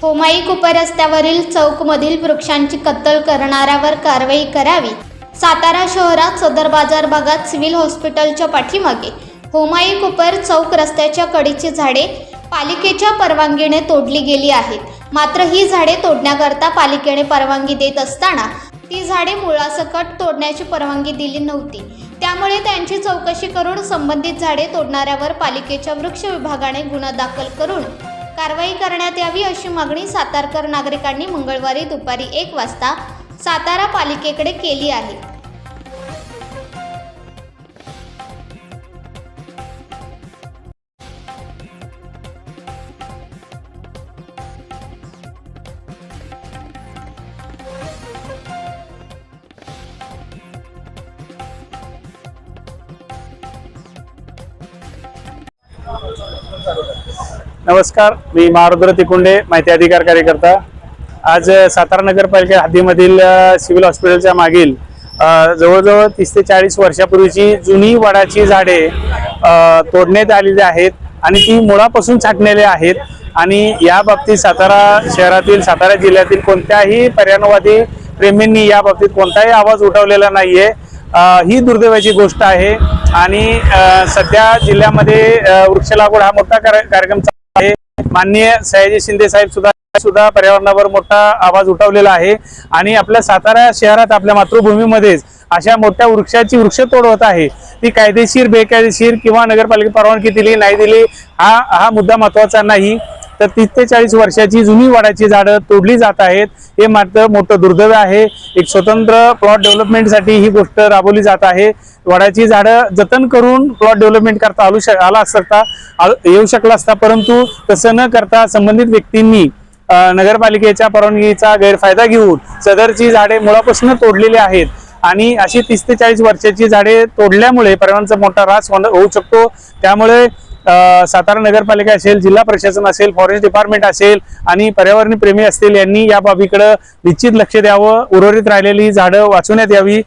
होमाई Cooper रस्त्यावरील चौकमधील वृक्षांची कत्तल करणाऱ्यावर कारवाई करावी। सातारा शहरात सदर बाजार भागात सिव्हिल हॉस्पिटलच्या पाठीमागे होमाई कुपर चौक रस्त्याच्या कडेची झाडे पालिकेच्या परवानगीने तोडली गेली आहेत। मात्र ही झाडे तोडण्याकरता पालिकेने परवानगी देत असताना ती झाडे मुळासकट तोडण्याची परवानगी दिली नव्हती। त्यामुळे त्यांची चौकशी करून संबंधित झाडे तोडणाऱ्यावर पालिकेच्या वृक्ष विभागाने गुन्हा दाखल करून कारवाई करण्यात यावी अशी मागणी सातारकर नागरिकांनी मंगळवारी दुपारी 1 वाजता सातारा पालिकेकडे केली आहे। नमस्कार, मी महारुद्र तिकुंडे, माहिती अधिकार कार्यकर्ता। आज सातारा नगरपालिका हद्दीमधील सिव्हिल हॉस्पिटलच्या मागील जवळजवळ 30 ते 40 वर्षापूर्वीची जुनी वडाची झाडे तोडण्यात आलेली आहेत आणि ती मुळापासून छाटलेली आहेत। आणि या बाबतीत सातारा शहरातील, सातारा जिल्ह्यातील कोणत्याही पर्यावरणवादी प्रेमींनी या बाबतीत कोणताही आवाज उठवलेला नाहीये। ही दुर्दैवाची गोष्ट आहे आणि सध्या जिल्ह्यामध्ये वृक्ष लागवड हा मोठा कार्यक्रम आहे। माननीय सयाजी शिंदे साहेब सुद्धा पर्यावरणावर मोठा आवाज उठवलेला आहे आणि आपल्या सातारा शहरात, आपल्या मातृभूमीमध्येच अशा मोठ्या वृक्षाची वृक्षतोड होत आहे। ती कायदेशीर, बेकायदेशीर किंवा नगरपालिका परवानगी दिली नाही दिली हा मुद्दा महत्त्वाचा नाही, तर 30 ते 40 वर्षाची जुनी वडाची झाडं तोडली जात आहेत। हे मात्र मोठं दुर्दैव आहे। एक स्वतंत्र प्लॉट डेव्हलपमेंटसाठी ही गोष्ट राबवली जात आहे। वडाची झाडं जतन करून प्लॉट डेव्हलपमेंट करता येऊ शकला असता, परंतु तसं न करता संबंधित व्यक्तींनी नगरपालिकेच्या परवानगीचा गैरफायदा घेऊन सदरची झाडे मुळापासून तोडलेली आहेत आणि अशी 30 ते 40 वर्षाची झाडे तोडल्यामुळे पर्यावरणाचा मोठा ऱ्हास होऊ शकतो। त्यामुळे सातारा नगरपालिका असेल, जिल्हा प्रशासन असेल, फॉरेस्ट डिपार्टमेंट असेल आणि पर्यावरण प्रेमी असतील यांनी या बाबीकडे निश्चित लक्ष द्यावं। उर्वरित राहिलेली झाडं वाचवण्यात यावी